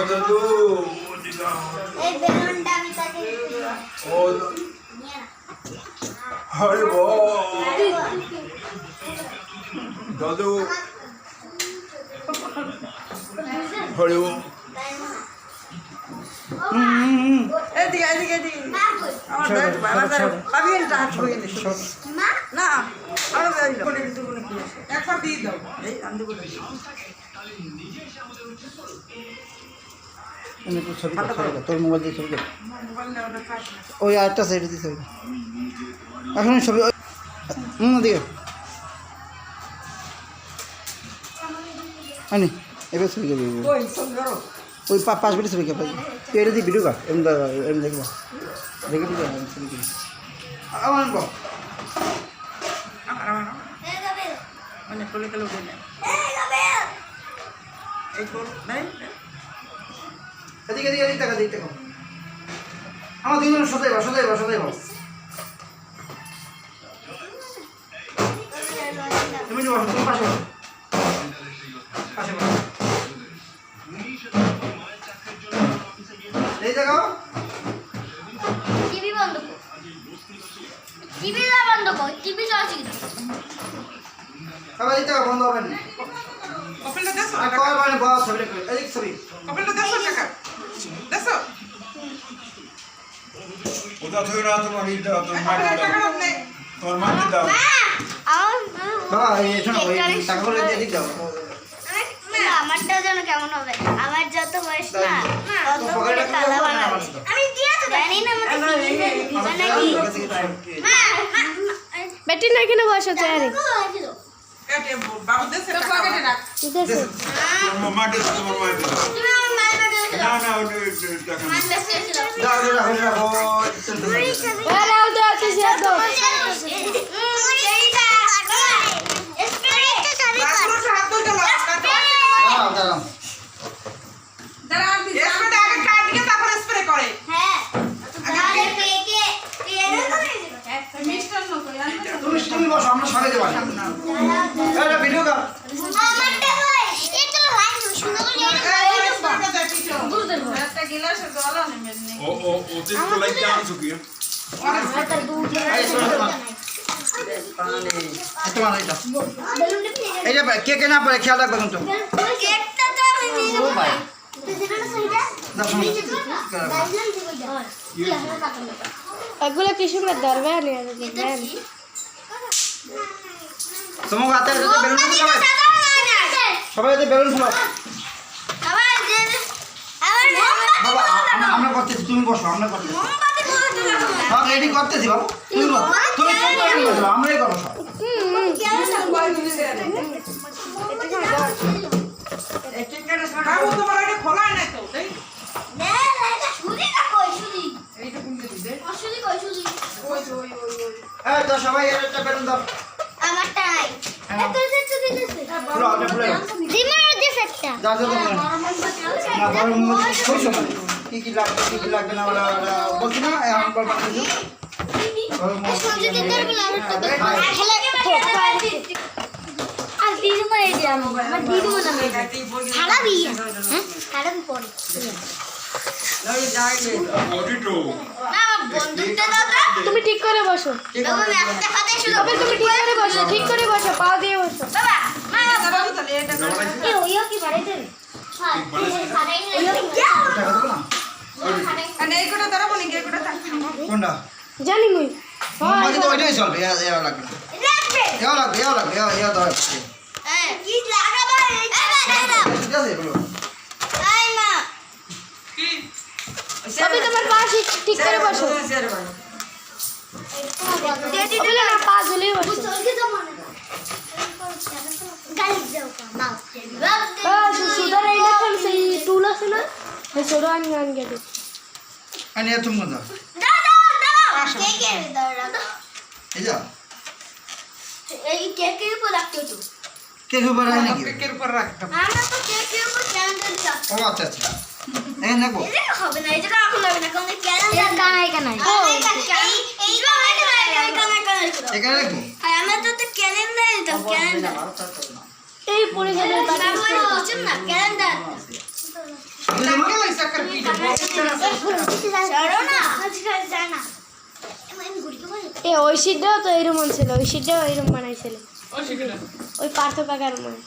দাদু এই বেলুনটা আমি তাকে ও হরে দাদু হরে এদিকে এদিকে এদিকে আমার ব্যাগ বাজার আমি এটা হাত ধুয়ে নিই না আরো ব্যাগ করে দিতে বলে কি একবার দিয়ে দাও এই আন্দি বলে ছবি তোর মোবাইল দিয়ে ছবি ওই আরেকটা সাইডে দিয়ে ছবি এখন ছবি দিকে আনি এবার ছবি করবি ওই পাঁচ মিনিট ছবি কেটে তুই এটা দিয়ে ভিডিও কাট এমনি দেখবো দেখে দিবি ছবি করি আমার এই গাবে মানে কোলে কোলে উঠে না এই গাবে এই কোল নাই এদিকে এদিকে এদিকে টাকা দিতে আমার দুজন সদাই তুমি বসো তুমি পাশে বসো পাশে বসো এই দেখো টিভি বন্ধ কর টিভি বন্ধ কর টিভি চলছে সবাই এই টাকা বন্ধ হবে না কপিলটা দেছো আর কয় মানে বড় ছবি করে এদিক ছবি কপিলটা দেছো টাকা দেছো ওটা থেকে না তোমার এইটা তোমার মাটি টাকা দাও নেই তোমার মাটি দাও বাবা এই শোনো ওই টাকাগুলো এদিক দাও আমারটা যেন কেমন হবে আমার যত বয়স না তত তো করে পকেটে তালা টাকা বানাবো আমি দিয়েছি জানি না মতো দিবে নাকি মা বেটি না কিনে বসো চেয়ারে কাটে বাবু দেছে টাকা পকেটে রাখ তোমার মাটি দাও তোমার মাটি দাও তুমি আমার মায়ের কাছে না না ওটা টাকা মার কাছে ছিল দাও রাখো ওরা আউট আছে সে দাও এইটা স্পিরিটটা চাবি কর রাখো হাত ধরে দাও দাও দাঁড়া আন্টি এসবে আগে কাট দিয়ে তারপর স্প্রে করে হ্যাঁ তাহলে পেকে পেরে মিস্টার নো কই আন্টি তুমি বসো আমরা সবাই দেব এটা ভিডিও কর আমারটা কই এটা লাইন সুন্দর করে একটা গ্লাসে জল আনে মেনে ও অতিরিক্ত লাইট আনছো কি এই যে কে কে না পারে খেয়াল রাখবে কিন্তু কেকটা তো আমি দিয়ে দেব সেখানে সেইটা এগুলো কি সুন্দর ধরবে আনি দেন তোমার হাতে যদি বেলুন ফুলাবে সবাই যদি বেলুন ফুলাও বাবা আমরা করতেছি তুমি বসো আমরা করতেছি সব রেডি করতেছি বাবু তুমি তুমি রেডি করো আমরাই করো সব বাবু তোমার এটা খোলা নাই তো তাই এইটা কোনটা দিতে ওই এই তো সবাই একটা বেলুন দাও ফুলো আপনি ফুলো দাও দাও না বড় মুখ কইছো মানে কি লাগবে না ওরা বলছি না এখন বল বাকি আর দিদিমা এই যে আমার দিদিমা নামে খারাপই হ্যাঁ খারাপই পড়ে লই যাই নে অডিটো না বন্ধুটা দাদা তুমি ঠিক করে বসো বাবা আমি একটা হাতে শুধু তবে তুমি ঠিক করে বসো পা দিয়ে বসো বাবা মা বাবু তাহলে এটা এই ওইও কি বাড়াই দেবে হ্যাঁ খাড়াই না টাকা দেবো না মানে এই কোটা ধরবো নি এই কোটা থাক কোনটা জানি মুই মাঝে তো ওইটাই চলবে এয়া লাগবে না লাগবে এয়া লাগবে এয়া দাও কি লাগাবা এই দাও ঠিক আছে বলো আই মা কি তবে তোমার পা ঠিক করে বসো দিদি ওগুলো না পা ঝুলিয়ে বসো চলকে তো মনে গালি দাও মাও সুদার এইটা কোন সেই টুল আছে না সেই ছোট আনি দে আনি তুমি কোনটা দাও কে কে দাও এই যা এই কেকের উপর রাখতে তো কে খবর আছে নাকি কেকের উপর রাখতাম আমরা তো কেকের উপর ক্যান্ডেল রাখতে ও আচ্ছা আচ্ছা এই নেবো এটা হবে না এটা এখন হবে না কারণ ক্যান্ডেল কানাই এই কানাই এখানে রাখবো আমরা তো ক্যালেন্ডার দিতাম ক্যালেন্ডার এই পড়ে গেলে বুঝছেন না ক্যালেন্ডার বুঝলে মা এ ওই সিটটাও তো এরকম ছিল, ওই সিটটাও এরকম বানাইছিল ওই পার্থ কাকার মনে।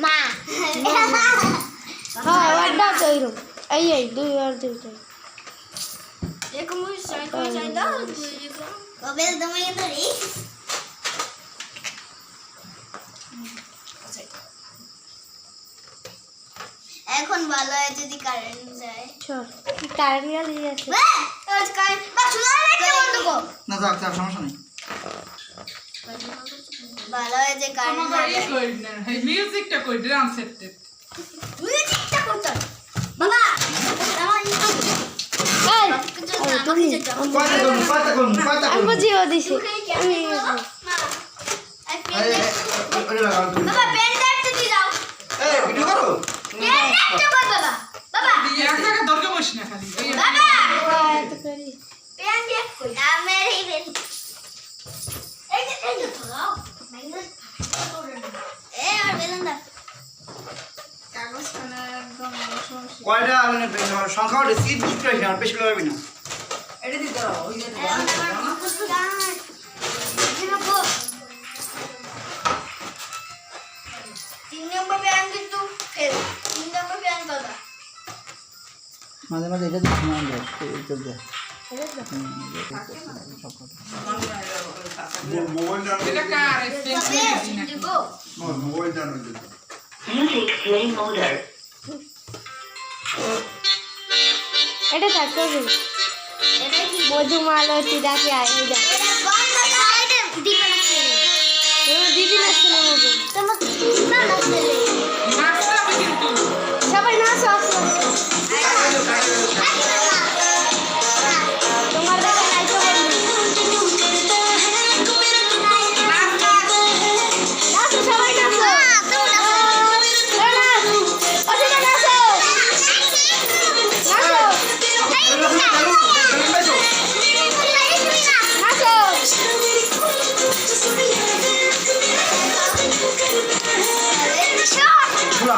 মা হ্যাঁ ওটাও তো এরকম। এই দুই আর দুইটা কবে তুমি ধরি এখন ভালো হয় যদি কারেন্ট যায় চল কারেন্ট গেল আছে। না যাক যাক সমস্যা নেই। ভালো হয় যে কারেন্ট মিউজিকটা কই ড্রাম সেট মিউজিকটা করতে বাবা আমার কয়টা করুন আমি বুঝিয়ে দিছি। বাবা পেন কাটতে দি দাও ভিডিও করো। পেন কাটতে কর বাবা বাবা এক জায়গা দরকার বসি না খালি বাবা এত করি পেন দিয়ে কই আমার এই পেন এই যে ধরো মাইনাস এ আর বেলুন দাও কাগজ খানা একদম সমস্যা কয়টা মানে সংখ্যা ওটা সিট বেশি করে না, বেশি করে না। এটা দিতে দাও ওই যে মাঝে মাঝে এটা দিচ্ছি না চল দেয় মোবাইল জানো এটা কার এক্সপেন্স মোবাইল জানো এটা থাকতে হবে মধুমালো চিরাকে আয় যা দিদি নাচতে নেবো সবাই নাচো আসো তোমার দেখা নাইতো নাচো সবাই নাচো খোলা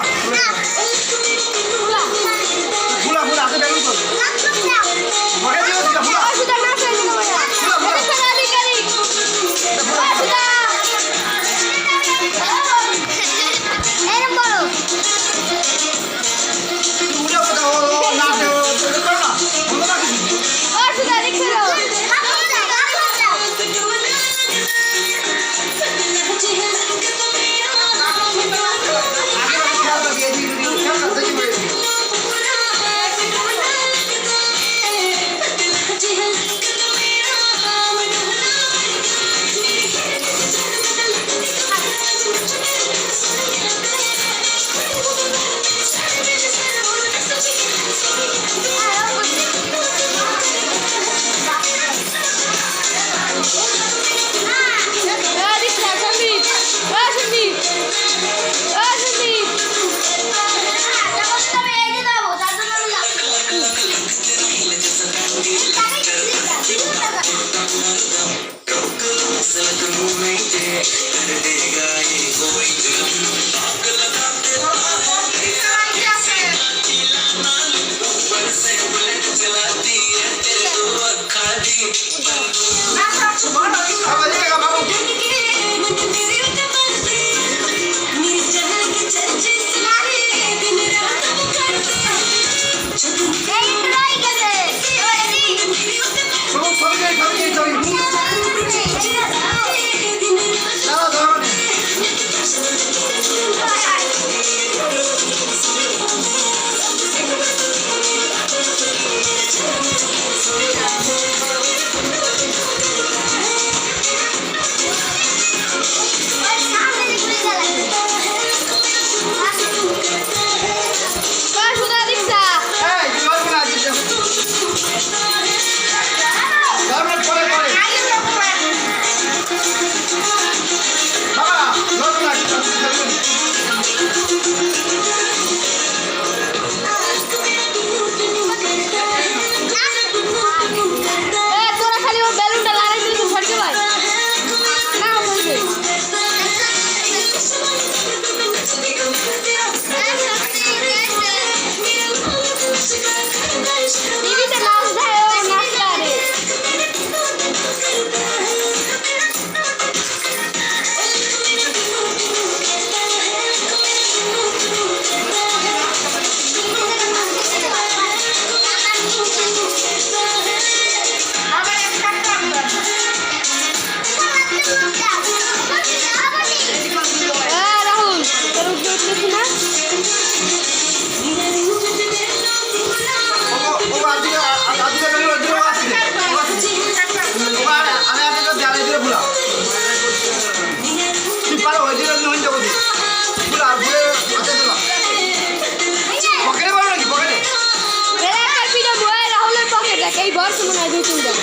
করছে মনে হয় 2-3টা।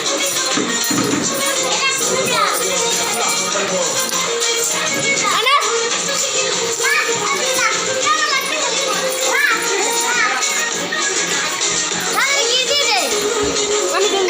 আনাস আমি দিন